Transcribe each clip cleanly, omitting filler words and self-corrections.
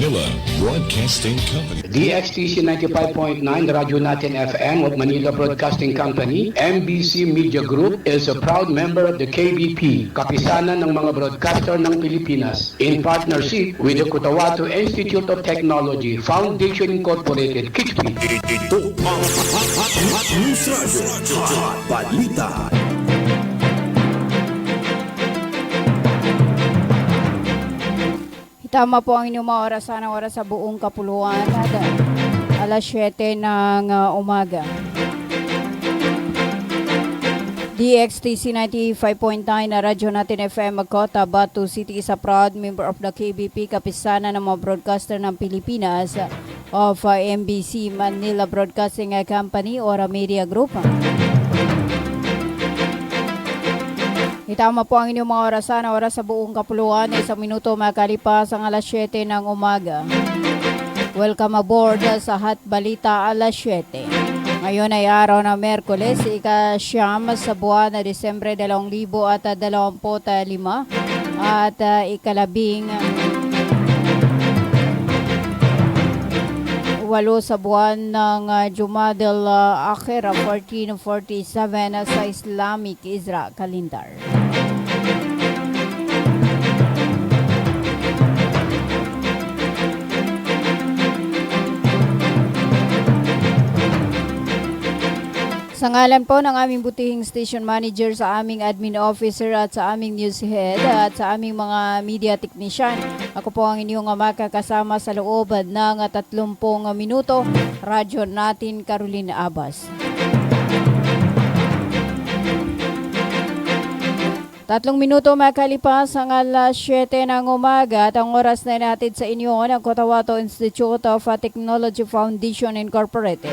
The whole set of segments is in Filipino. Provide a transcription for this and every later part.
Manila Broadcasting Company. DXTC 95.9 Radyo Natin FM of Manila Broadcasting Company, MBC Media Group is a proud member of the KBP, Kapisanan ng mga Broadcaster ng Pilipinas, in partnership with the Cotabato Institute of Technology, Foundation Incorporated, KITSP. Ito ang Hot News Radio, Hot Balita. Tama po ang inyong mga oras sa buong kapuluan. Alas 7 ng umaga. DXTC 95.9 na Radyo Natin FM Cotabato City is a proud member of the KBP, Kapisanan ng mga Broadcaster ng Pilipinas of MBC Manila Broadcasting Company or Media Group. Itama po ang inyong mga oras sa buong kapuluan. Isang minuto makalipas ang alas 7 ng umaga. Welcome aboard sa Hot Balita alas 7. Ngayon ay araw ng Merkules, ika-siyam sa buwan na Disyembre 2025 at ikalabing 8 sa buwan ng Jumadal Akhir 1447 sa Islamic Isra Calendar. Sa ngalan po ng aming butihing station manager, sa aming admin officer at sa aming news head at sa aming mga media technician, ako po ang inyong makakasama sa loob ng 30 minuto, Radyo Natin Carolina Abbas. 3 minuto makalipas ang alas 7 ng umaga at ang oras na natin sa inyo ng Cotabato Institute of Technology Foundation Incorporated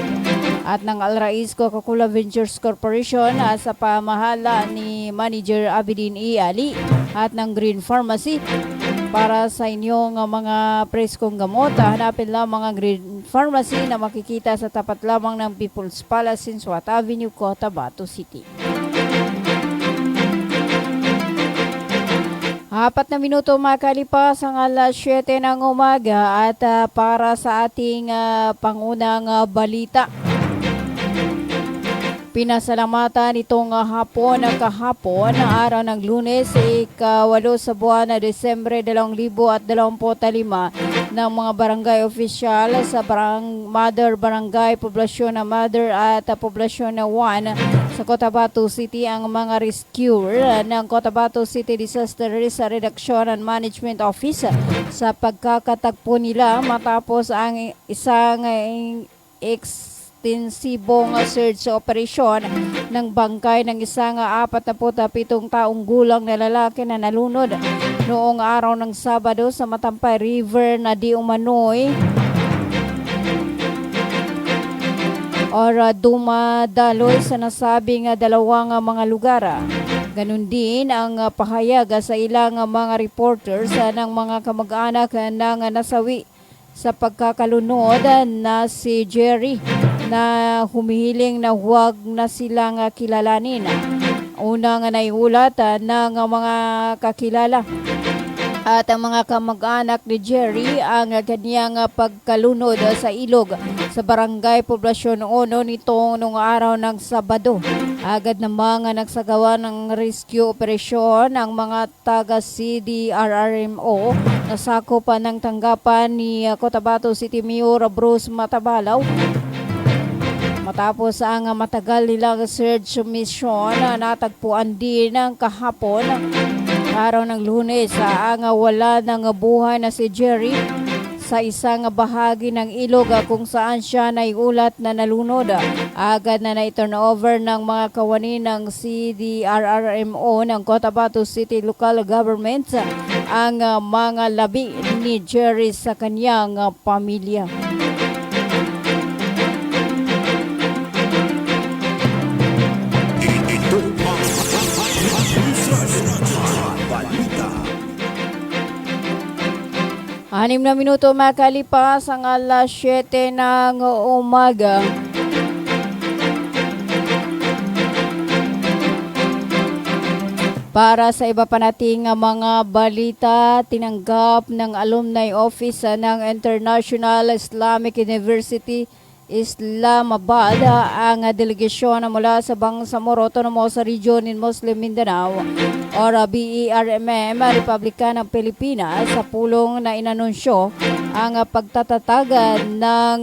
at ng Al Rais Coca-Cola Ventures Corporation sa pamahala ni Manager Abidin E. Ali at ng Green Pharmacy. Para sa inyong mga preskong gamot, hanapin lang mga Green Pharmacy na makikita sa tapat lamang ng People's Palace in Suat Avenue, Cotabato City. 4 na minuto makalipas ang alas 7 ng umaga at para sa ating pangunang balita. Pinasalamatan itong kahapon na araw ng Lunes, ika-8 sa buwan na Disyembre 2025 ng mga barangay official sa Mother Barangay, Poblasyon na Mother at Poblasyon na 1 sa Cotabato City ang mga rescuer ng Cotabato City Disaster Risk Reduction and Management Office sa pagkakatagpo nila matapos ang isang extensibong search operation ng bangkay ng isang 47 taong gulang na lalaki na nalunod noong araw ng Sabado sa Matampay River na di umano'y dumadaloy sa nasabing dalawang mga lugar. Ganun din ang pahayag sa ilang mga reporters ng mga kamag-anak ng nasawi sa pagkakalunod na si Jerry na humihiling na huwag na silang kilalanin. Unang naiulat ng mga kakilala at ang mga kamag-anak ni Jerry ang kanyang pagkalunod sa ilog sa Barangay Poblasyon 1 nitong nung araw ng Sabado. Agad namang nagsagawa ng rescue operation ang mga taga-CDRRMO na sakupan ng tanggapan ni Cotabato City Mayor Bruce Matabalaw. Matapos ang matagal nilang search mission, natagpuan din ng kahapon araw ng Lunes ang wala ng buhay na si Jerry sa isang bahagi ng ilog kung saan siya naiulat na nalunod. Agad na na-turn over ng mga kawani ng CDRRMO ng Cotabato City Local Government ang mga labi ni Jerry sa kanyang pamilya. Anim na minuto makalipas ang alas 7 ng umaga. Para sa iba pa nating mga balita, tinanggap ng Alumni Office ng International Islamic University Islamabad ang delegasyon mula sa Bangsamoro Autonomous Region in Muslim Mindanao or BERMM, Republika ng Pilipinas, sa pulong na inanunsyo ang pagtatatag ng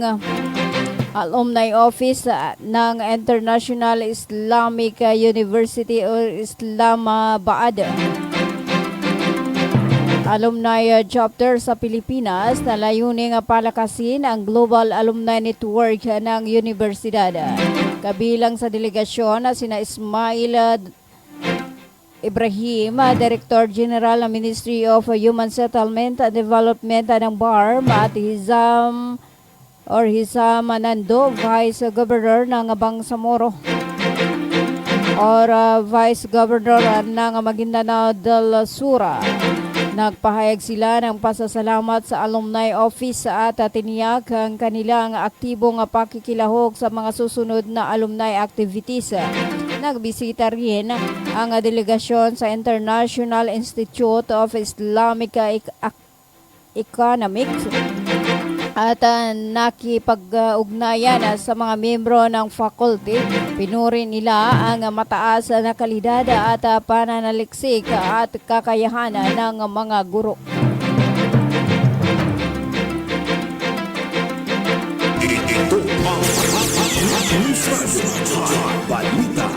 Alumni Office ng International Islamic University o Islamabad. Alumni chapter sa Pilipinas na layuning palakasin ang Global Alumni Network ng Universidad. Kabilang sa delegasyon sina Ismail Ibrahim, Director General ng Ministry of Human Settlement and Development ng BARM, at Hizam Nando, Vice Governor ng Bangsamoro or Vice Governor ng Maguindanao del Sur. Nagpahayag sila ng pasasalamat sa Alumni Office at tiniyak ang kanilang aktibong pakikilahok sa mga susunod na alumni activities. Nagbisita rin ang delegasyon sa International Institute of Islamic Economics at nakipag-ugnayan sa mga membro ng faculty. Pinuri nila ang mataas na kalidad at pananaliksik at kakayahan ng mga guro. Ito ang News Radio Hot Balita.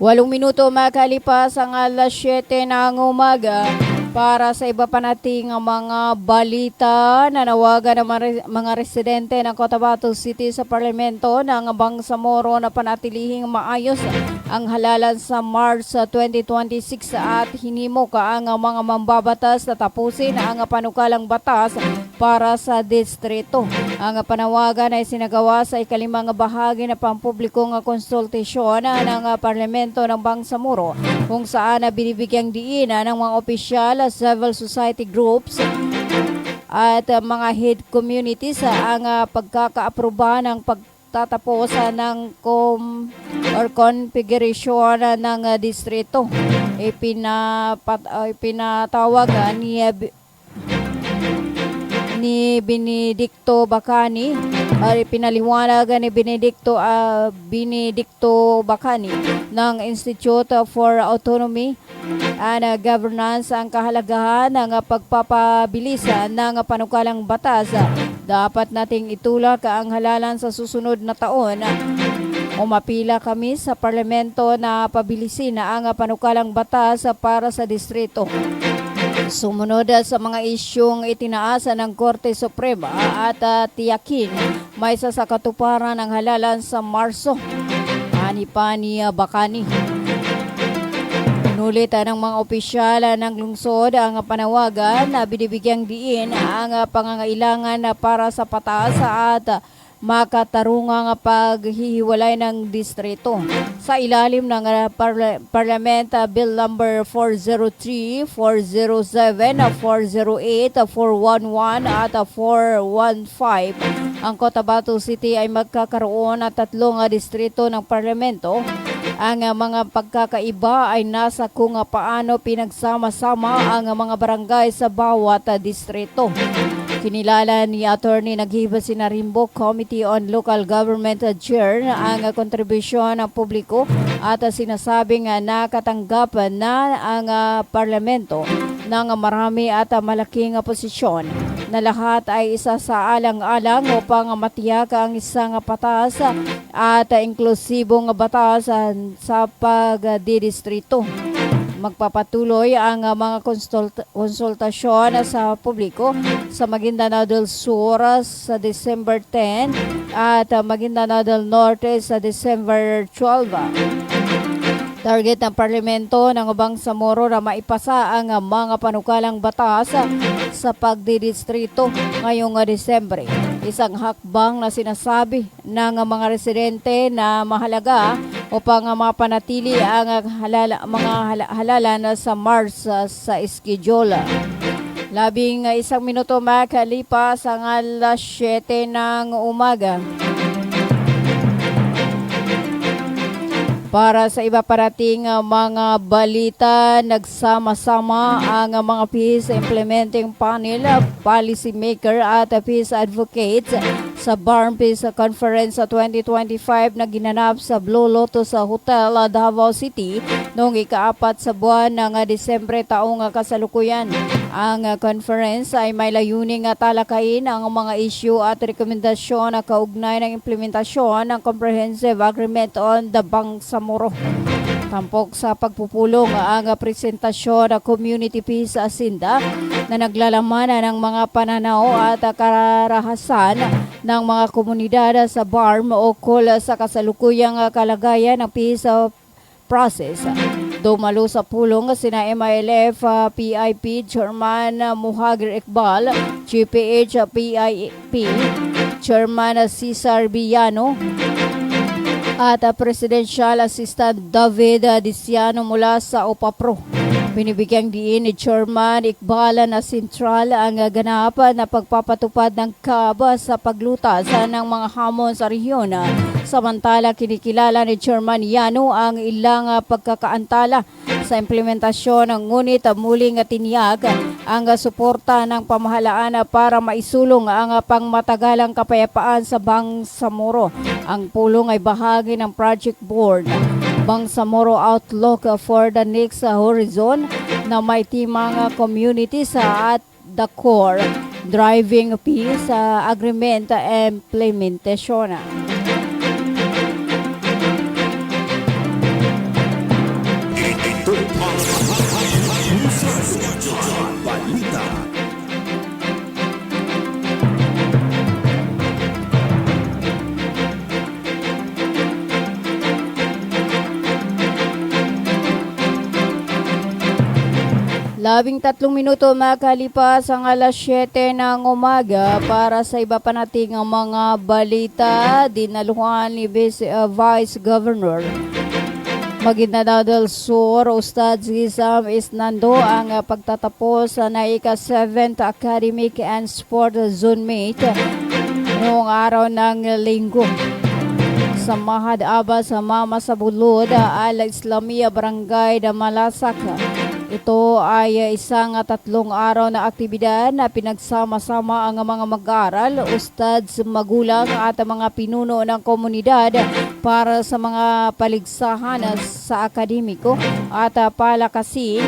8 minuto makalipas ang alas 7 ng umaga. Para sa iba pa nating mga balita, nanawagan ng mga residente ng Cotabato City sa Parlamento ng Bangsamoro na panatilihing maayos ang halalan sa March 2026 at hinimok ang mga mambabatas na tapusin ang panukalang batas para sa distrito. Ang panawagan ay sinagawa sa ikalimang bahagi na pampublikong konsultasyon ng Parlamento ng Bangsamoro, kung saan binibigyang diin ng mga opisyal, civil society groups at mga head communities ang pagkakaaproba ng pagtatapos ng configuration ng distrito. Ipinatawag ni Benedicto Bacani, pinaliwanag ni Benedicto Bacani ng Institute for Autonomy and Governance ang kahalagahan ng pagpapabilis ng panukalang batas. Dapat nating itulak ang halalan sa susunod na taon. Umapila kami sa parlamento na pabilisin ang panukalang batas para sa distrito. Sumunod sa mga isyong itinaasa ng Korte Suprema at tiyakin may sa katuparan ng halalan sa Marso. Ani Bacani. Inulit ng mga opisyal ng lungsod ang panawagan na binibigyang diin ang pangangailangan para sa pataas at makatarungang paghihiwalay ng distrito. Sa ilalim ng Parliament Bill number 403, 407, 408, 411 at 415, ang Cotabato City ay magkakaroon ng 3 distrito ng parlamento. Ang mga pagkakaiba ay nasa kung paano pinagsama-sama ang mga barangay sa bawat distrito. Kinilala ni Attorney Naghiba Sinarimbo, Committee on Local Government Chair, ang kontribusyon ng publiko at sinasabing nakatanggap na ang parlamento ng marami at malaking posisyon na lahat ay isa sa alang-alang upang matiyak ang isang patas at inklusibong batas sa pagdidistrito. Magpapatuloy ang mga konsultasyon sa publiko sa Maguindanao del Sur sa December 10 at Maguindanao del Norte sa December 12. Target ng parlamento ng Bangsamoro na maipasa ang mga panukalang batas sa pagdidistrito ngayong Desembre. Isang hakbang na sinasabi ng mga residente na mahalaga upang mapanatili ang mga halalan sa March sa schedule. 11 minuto makalipas ang alas 7 ng umaga. Para sa iba parating mga balita, nagsama-sama ang mga Peace Implementing Panel, Policy Maker at Peace Advocates sa BARM Peace Conference 2025 na ginanap sa Blue Lotus Hotel, Davao City noong ika-4 sa buwan ng Disyembre taong kasalukuyan. Ang conference ay may layuning talakayin ang mga issue at rekomendasyon na kaugnay ng implementasyon ng Comprehensive Agreement on the Bangsamoro. Tampok sa pagpupulong ang presentasyon ng Community Peace Asinda na naglalaman ng mga pananaw at karahasan ng mga komunidad sa BARM ukol sa kasalukuyang kalagayan ng peace process. Dumalo sa pulong sina MILF PIP Chairman Muhagir Iqbal, GPH PIP Chairman Cesar Villano at Presidential Assistant David Diciano mula sa OPAPRO. Binibigyang diin ni Chairman Iqbal na sentral ang ganap na pagpapatupad ng CAB sa paglutas ng mga hamon sa rehiyon. Samantala, kinikilala ni Chairman Yano ang ilang pagkakaantala sa implementasyon ng ngunit muling tiniyag ang suporta ng pamahalaan para maisulong ang pangmatagalang kapayapaan sa Bangsamoro. Ang pulong ay bahagi ng Project Board Bangsamoro Outlook for the Next Horizon na may timang communities at the core driving peace agreement implementation. Balita. Labing 3 minuto makalipas ang alas 7 ng umaga. Para sa iba pa nating mga balita, dinaluhan ni Vice Governor Maguindanao del Sur, Ustad Zizam Isnando ang pagtatapos na ika-7th Academic and Sport Zone Mate noong araw ng Linggo sa Mahad Aba sa Mama sa Bulod, Al-Islamia Barangay Damalasak. Ito ay isang 3 araw na aktibidad na pinagsama-sama ang mga mag-aaral, ustads, magulang at mga pinuno ng komunidad para sa mga paligsahan sa akademiko at palakasan.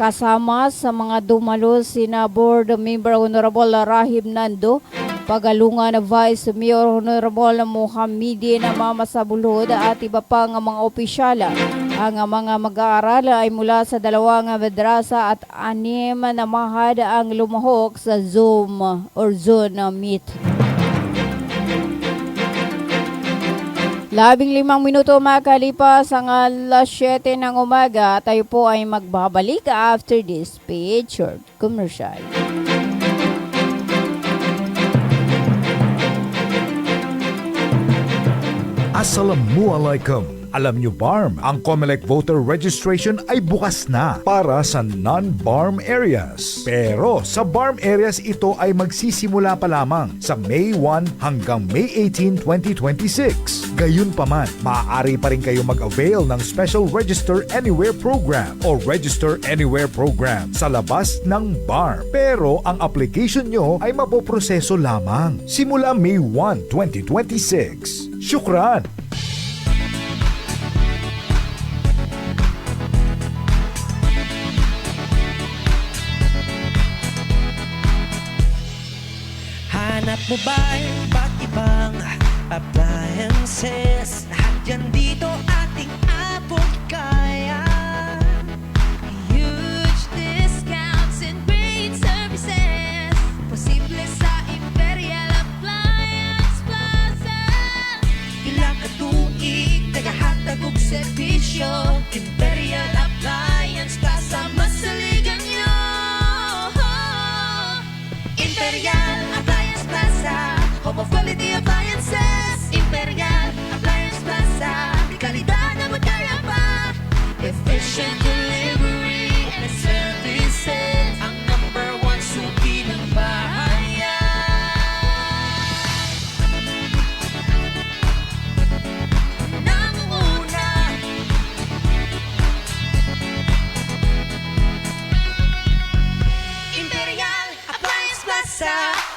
Kasama sa mga dumalo sina Board Member Honorable Rahib Nando, Pagalungan Vice Mayor Honorable Mohamedi na Mama sa Bulod at iba pang mga opisyala. Ang mga mag-aaral ay mula sa 2 madrasa at 6 na mahad ang lumahok sa Zoom or Zone Meet. 15 minuto makalipas ang alas 7 ng umaga. Tayo po ay magbabalik after this short commercial. Assalamualaikum. Alam nyo BARM, ang COMELEC voter registration ay bukas na para sa non-BARM areas. Pero sa BARM areas ito ay magsisimula pa lamang sa May 1 hanggang May 18, 2026. Gayunpaman, maaari pa rin kayo mag-avail ng Special Register Anywhere Program o Register Anywhere Program sa labas ng BARM. Pero ang application nyo ay mapoproseso lamang simula May 1, 2026. Syukran! Hanap mo ba yung iba't ibang appliances? Lahat yan dito ating abot kaya. Huge discounts and great services. Posible sa Imperial Appliance Plaza. Ilang katuig, nagahatag og serbisyo. Imperial Appliance Plaza, masaligan nyo. Imperial Appliance Plaza, home of quality appliances. Imperial Appliance Plaza, kalidad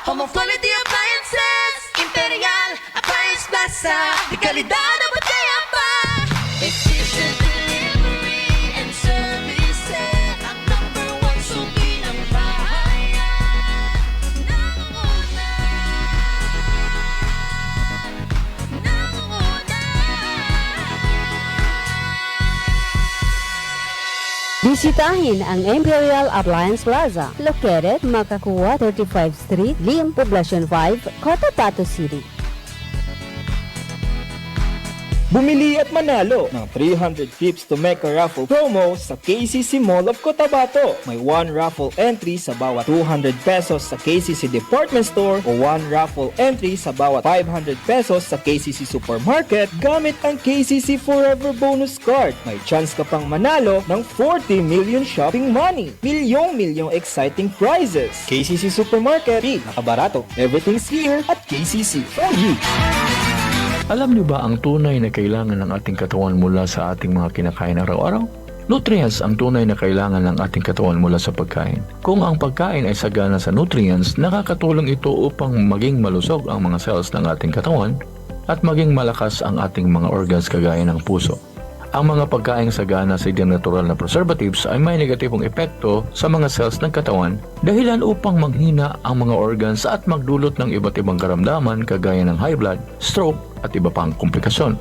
Home of quality appliances, Imperial Appliance Plaza. Di kalidad na ba't kaya pa? Efficient delivery and services. Ang number one suki ng bahayan. Nangunguna. Bisitahin ang Imperial Appliance Plaza, located Makakuwa 35th Street, Lim, Poblacion 5, Cotabato City. Bumili at manalo ng 300 trips to Mecca raffle promo sa KCC Mall of Cotabato. May 1 raffle entry sa bawat 200 pesos sa KCC Department Store o 1 raffle entry sa bawat 500 pesos sa KCC Supermarket gamit ang KCC Forever Bonus Card. May chance ka pang manalo ng 40 million shopping money. Milyong exciting prizes. KCC Supermarket, nakabarato. Everything's here at KCC for you. Alam niyo ba ang tunay na kailangan ng ating katawan mula sa ating mga kinakain araw-araw? Nutrients ang tunay na kailangan ng ating katawan mula sa pagkain. Kung ang pagkain ay sagana sa nutrients, nakakatulong ito upang maging malusog ang mga cells ng ating katawan at maging malakas ang ating mga organs kagaya ng puso. Ang mga pagkaing sagana sa natural na preservatives ay may negatibong epekto sa mga cells ng katawan dahilan upang manghina ang mga organs at magdulot ng iba't ibang karamdaman kagaya ng high blood, stroke at iba pang komplikasyon.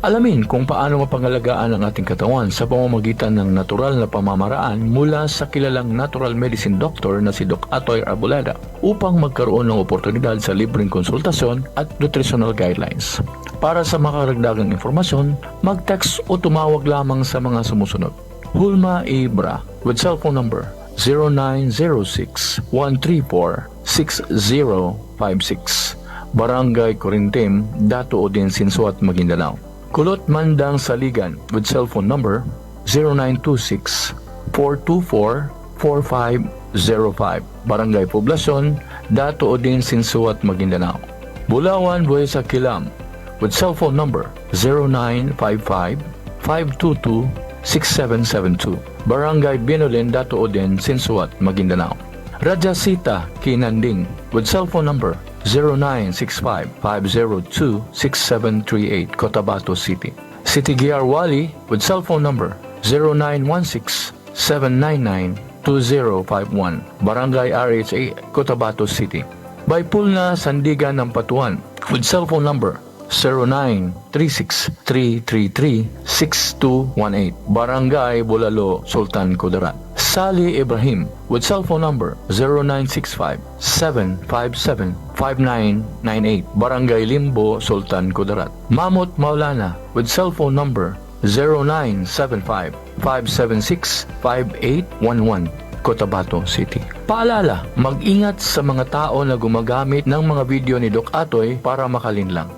Alamin kung paano mapangalagaan ang ating katawan sa pamamagitan ng natural na pamamaraan mula sa kilalang natural medicine doctor na si Doc Atoy Arboleda upang magkaroon ng oportunidad sa libreng konsultasyon at nutritional guidelines. Para sa makaragdagang informasyon, mag-text o tumawag lamang sa mga sumusunod. Hulma Ibra with cellphone number 0906-134-6056. Barangay Corintim, Dato Odin, Sinsuat, Maguindanao. Kulot Mandang Saligan with cellphone number 0926-424-4505. Barangay Poblacion, Dato Odin, Sinsuat, Maguindanao. Bulawan, Buesa, Kilam with cellphone number 0955-522-6772. Barangay Binolin, Dato Odin, Sinsuat, Maguindanao. Rajasita, Kinanding with cellphone number 0965-502-6738, Cotabato City. City Gear Wali with cellphone number 0916-799-2051, Barangay RHA, Cotabato City. Baypulna, Sandigan ng Patuan with cellphone number 0936-333-6218, Barangay Bulalo, Sultan Kudarat. Sali Ibrahim with cellphone number 0965-757-5998, Barangay Limbo, Sultan Kudarat. Mamut Maulana with cellphone number 0975-576-5811, Cotabato City. Paalala, mag-ingat sa mga tao na gumagamit ng mga video ni Doc Atoy para makalinlang.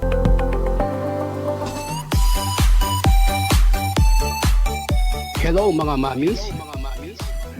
Hello mga mamis.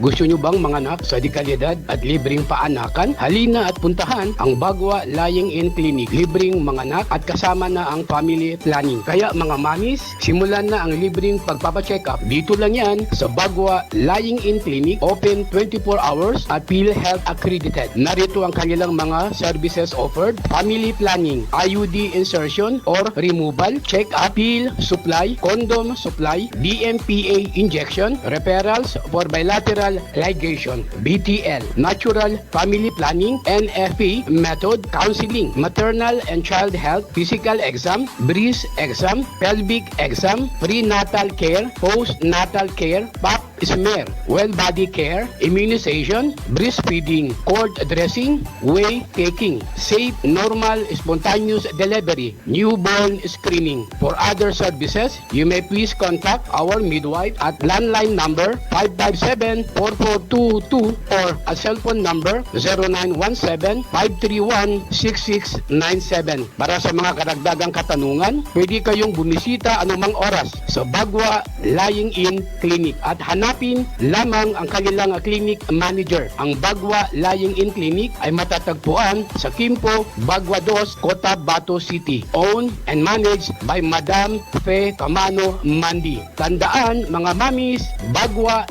Gusto nyo bang manganak sa dekalidad at libreng paanakan? Halina at puntahan ang Bagwa Lying-in Clinic. Libreng manganak at kasama na ang family planning. Kaya mga mamis, simulan na ang libreng pagpapacheck up. Dito lang yan sa Bagwa Lying-in Clinic. Open 24 hours at PhilHealth accredited. Narito ang kanilang mga services offered. Family planning, IUD insertion or removal, check up, pill supply, condom supply, DMPA injection, referrals for bilateral ligation, BTL, natural family planning, NFP method, counseling, maternal and child health, physical exam, breast exam, pelvic exam, prenatal care, postnatal care, pap smear, well body care, immunization, breastfeeding, cord dressing, whey taking, safe, normal, spontaneous delivery, newborn screening. For other services, you may please contact our midwife at landline number 557-4422 or a cell phone number 0917-531-6697. Para sa mga karagdagang katanungan, pwede kayong bumisita anumang oras sa Bagwa Lying-in Clinic at hanapin lamang ang kanilang clinic manager. Ang Bagwa Lying-in Clinic ay matatagpuan sa Kimpo, Bagwa 2, Cotabato City. Owned and managed by Madam Fe Camano Mandi. Tandaan mga mamis, Bagwa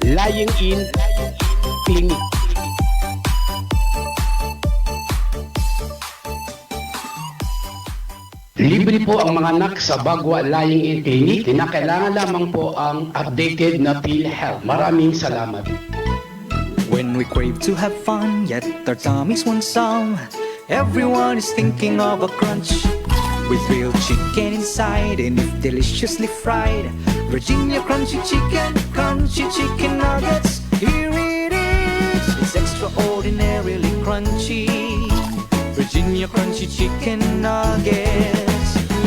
Lying-in Clinic. Libre po ang mga anak sa Bagwa Lying in Clinic. Kinakailangan lamang po ang updated na PhilHealth. Maraming salamat. When we crave to have fun, yet our tummies want some, everyone is thinking of a crunch. With grilled chicken inside and if deliciously fried, Virginia crunchy chicken nuggets. Here it is, it's extraordinarily crunchy. Virginia crunchy chicken nuggets.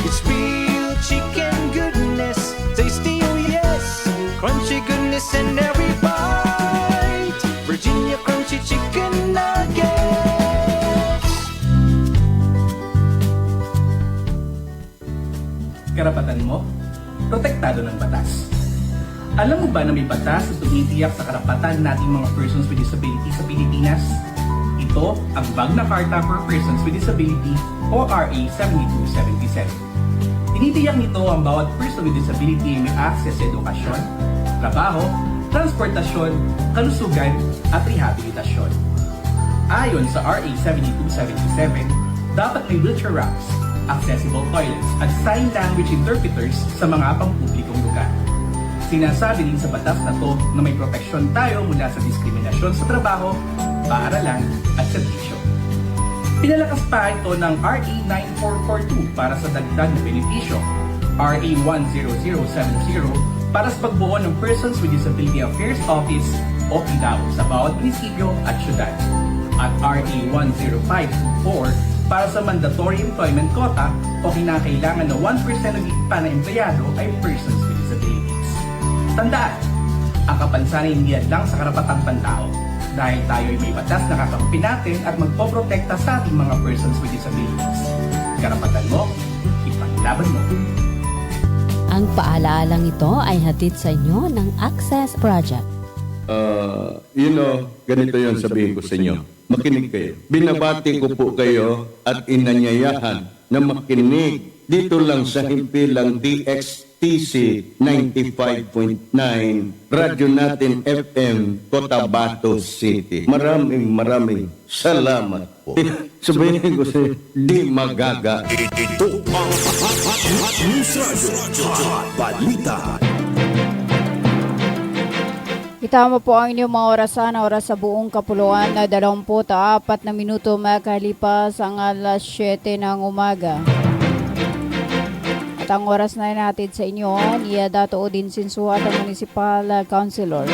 It's real chicken goodness, tasty oh yes, crunchy goodness in every bite. Virginia crunchy chicken nuggets. Karapatan mo, protektado ng batas. Alam mo ba na may batas na tumitiyak sa karapatan nating mga persons with disability sa Pilipinas? Ito ang Magna Carta for Persons with Disability o RA 7277. Tinitiyak nito ang bawat person with disability ay may access sa edukasyon, trabaho, transportasyon, kalusugan at rehabilitasyon. Ayon sa RA 7277, dapat may wheelchair ramps, accessible toilets at sign language interpreters sa mga pampublikong lugar. Sinasabi din sa batas na to na may proteksyon tayo mula sa diskriminasyon sa trabaho, paaralan at serbisyo. Pinalakas pa ito ng RA 9442 para sa dagdag na benepisyo, RA 10070 para sa pagbuo ng Persons with Disability Affairs Office o PDAO sa bawat munisipyo at syudad, at RA 10524 para sa mandatory employment quota o kinakailangan na 1% ng ipa na empleyado ay persons with disabilities. Tandaan, ang kapansanan hindi lang sa karapatang pantao dahil tayo ay may batas na kakampi natin at magpoprotekta sa ating mga persons with disabilities. Karapatan mo, ipaglaban mo. Ang paalaalang ito ay hatid sa inyo ng Access Project. Ganito yon sabihin ko sa inyo. Makinig kayo. Binabati ko po kayo at inanyayahan na makinig dito lang sa himpilang DXTC 95.9 Radyo Natin FM, Cotabato City. Maraming salamat po. Sabihin ko sa di magaga. Ito ang Hot News Radio, Hot Balita. Itama po ang inyong mga oras sa buong kapuluan na 24 na minuto makalipas ang alas 7 ng umaga. At ang oras na natin sa inyo, niya Dato Odin Sinsuat, ang Municipal Councilor,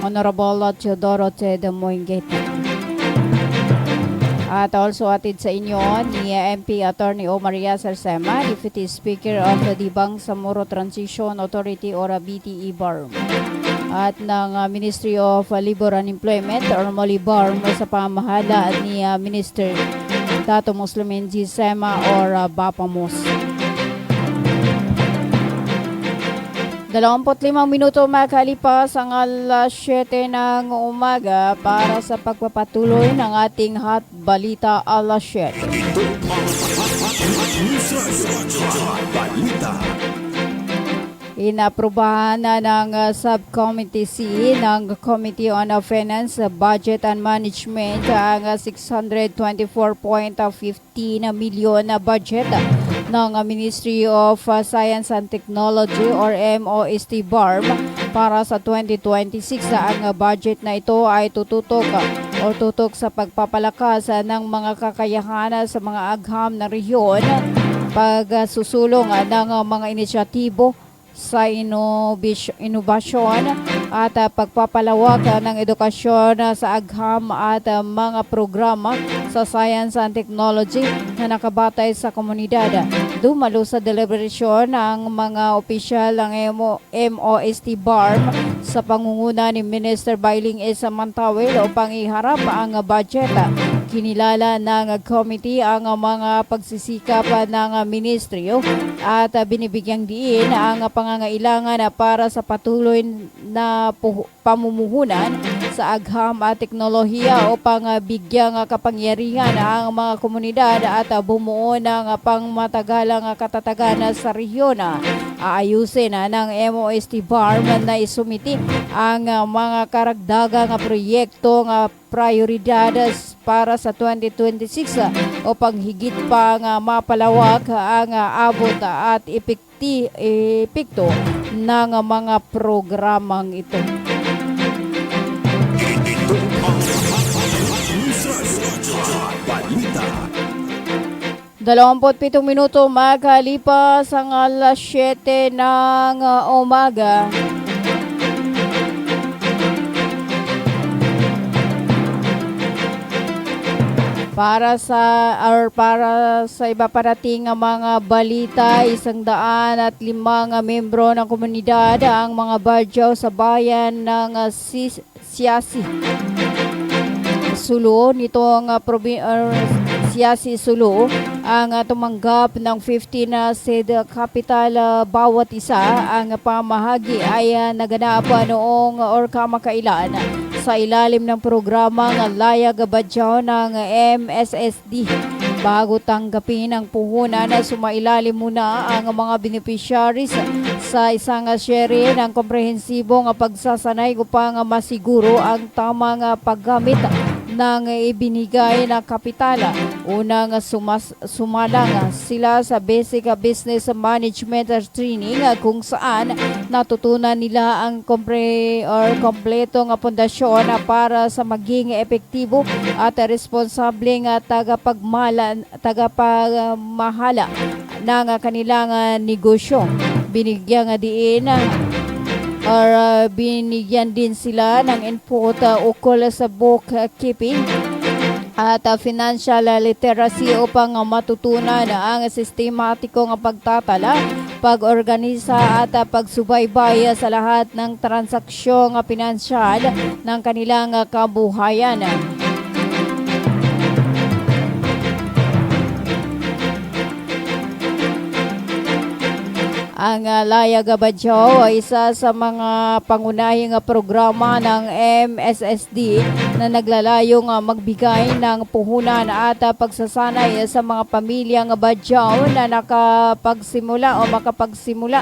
Honorable Teodoro Ted Moingate. At also atid sa inyo, niya MP Attorney O. Maria Sarsema, Deputy Speaker of the Bangsamoro Transition Authority or BTE BARM. At ng Ministry of Labor and Employment or MOLIBARM sa pamahala ni Minister Dato Muslimin G. Sema or Bapamos. 25 minuto makalipas ang alas 7 ng umaga para sa pagpapatuloy ng ating Hot Balita alas 7. Ito ang Hot News Radio, Hot Balita. Inaprubahan na ng Subcommittee C ng Committee on Finance, Budget and Management ang 624.15 milyon na budget ng Ministry of Science and Technology or MOST BARM para sa 2026. Ang budget na ito ay tututok sa pagpapalakas ng mga kakayahan sa mga agham na rehiyon, pagsusulong ng mga inisyatibo sa inobasyon at pagpapalawak ng edukasyon sa agham at mga programa sa science and technology na nakabatay sa komunidad. Dumalo sa deliberasyon ang mga opisyal ng MOST BARM sa pangunguna ni Minister Bailing S. Mantawil upang iharap ang budget. Kinilala ng committee ang mga pagsisikap ng ministeryo at binibigyang diin ang pangangailangan para sa patuloy na pamumuhunan sa agham at teknolohiya upang bigyang kapangyarihan ang mga komunidad at bumuo ng pangmatagalang katatagan sa rehiyon. Aayusin ng MOST BARM na isumiti ang mga karagdagang proyektong prioridad para sa 2026 upang higit pang mapalawak ang abot at epekto ng mga programang ito. Ito ang News Radio Hot Balita. 27 minuto makalipas ang alas 7 ng umaga. Para sa iba parating mga balita, 105 membro ng komunidad ang mga badyaw sa bayan ng Siasi Sulu nitong Siasi Sulu ang tumanggap ng 15 na SED capital bawat isa. Ang pamahagi ay naganap noong or kamakailan sa ilalim ng programang Layag Badyaw ng MSSD. Bago tanggapin ang puhunan, sumailalim muna ang mga beneficiaries sa isang seri ng komprehensibong pagsasanay upang masiguro ang tamang paggamit ng ibinigay na kapitala. Unang sumalang sila sa Basic Business Management Training kung saan natutunan nila ang kompletong pundasyon para sa maging epektibo at responsableng tagapagmahala ng kanilang negosyo. Binigyan din sila ng input ukol sa bookkeeping at financial literacy upang matutunan ang sistematikong pagtatala, pag-organisa at pagsubaybay sa lahat ng transaksyong pinansyal ng kanilang kabuhayan. Ang Layag Badyaw ay isa sa mga pangunahing programa ng MSSD na naglalayong magbigay ng puhunan at pagsasanay sa mga pamilyang Badyaw na nakapagsimula o makapagsimula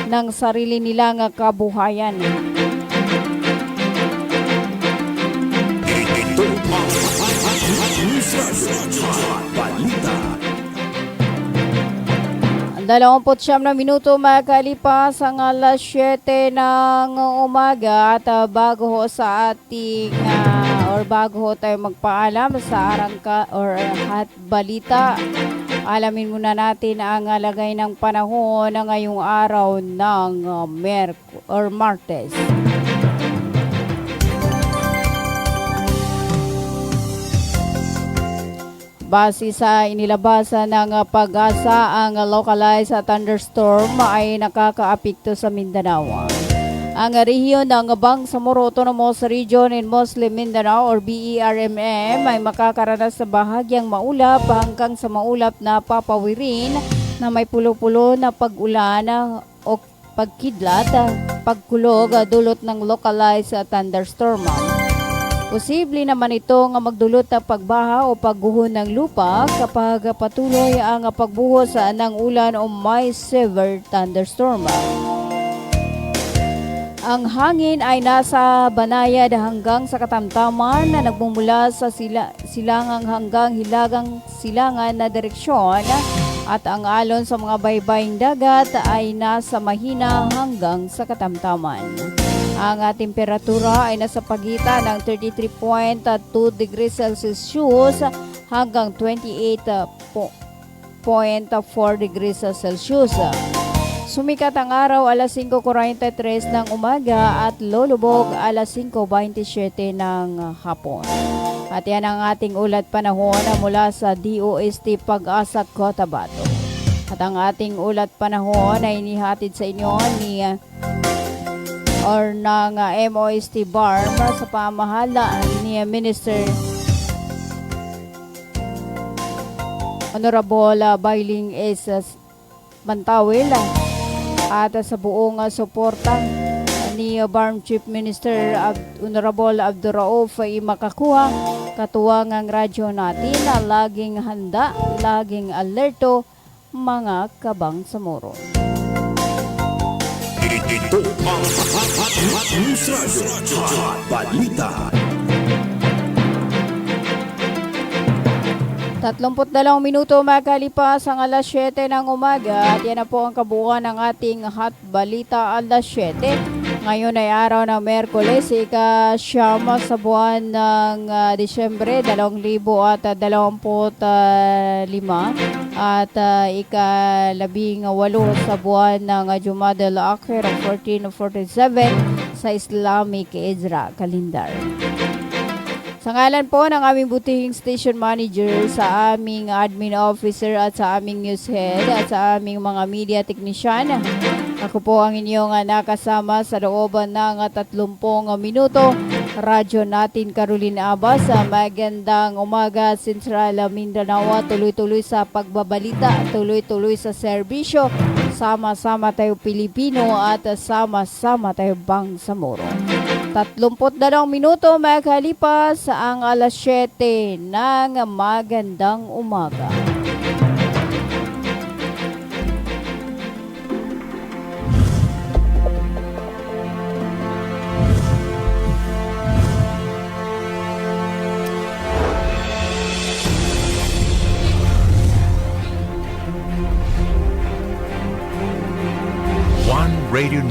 ng sarili nilang kabuhayan. Ito ang News Radio Hot Balita. 29 na minuto makalipas ang alas 7 ng umaga at bago ho sa ating bago ho tayo magpaalam sa arangka or hot balita, alamin muna natin ang lagay ng panahon na ngayong araw ng Martes. Base sa inilabasan ng Pag-asa, ang localized thunderstorm ay nakakaapekto sa Mindanao. Ang rehiyon ng Bangsamoro Autonomous Region in Muslim Mindanao or BERMM ay makakaranas sa bahagyang maulap hanggang sa maulap na papawirin na may pulo-pulo na pag-ulan o pagkidlat, pagkulog dulot ng localized thunderstorm. Posible naman itong magdulot ng pagbaha o pagguho ng lupa kapag patuloy ang pagbuhos ng ulan o may severe thunderstorm. Ang hangin ay nasa banayad hanggang sa katamtaman na nagmumula sa silangang hanggang hilagang silangan na direksyon at ang alon sa mga baybaying dagat ay nasa mahina hanggang sa katamtaman. Ang temperatura ay nasa pagitan ng 33.2 degrees Celsius hanggang 28.4 degrees Celsius. Sumikat ang araw alas 5:43 ng umaga at lulubog alas 5:27 ng hapon. At yan ang ating ulat panahon mula sa DOST Pag-asa Cotabato. At ang ating ulat panahon ay inihatid sa inyo ng MOST BARM sa pamahalaan ni Minister Honorable Bailing S. Bantawil at sa buong suporta ni BARM Chief Minister Honorable Abdurrauf Makakuha, katuwang ang radyo natin na laging handa, laging alerto, mga Kabangsamoro. Ito ang News Radio Hot Balita. 32 minuto makalipas ang alas 7 ng umaga at yan na po ang kabuuan ng ating Hot Balita alas 7. Ngayon ay araw ng Merkules, ika-siyam sa buwan ng Disyembre 2025 at ika-18 sa buwan ng Jumada al-Akhir 1447 sa Islamic Hijra Calendar. Sa ngalan po ng aming butihing station manager, sa aming admin officer at sa aming news head at sa aming mga media technician, ako po ang inyong nakasama sa looban ng 30 minuto. Radyo natin Carolina Abbas, sa magandang umaga Central Mindanao, tuloy-tuloy sa pagbabalita, tuloy-tuloy sa serbisyo, sama-sama tayo Pilipino at sama-sama tayo Bangsamoro. 32 minuto makalipas ang alas 7 ng magandang umaga. One Radio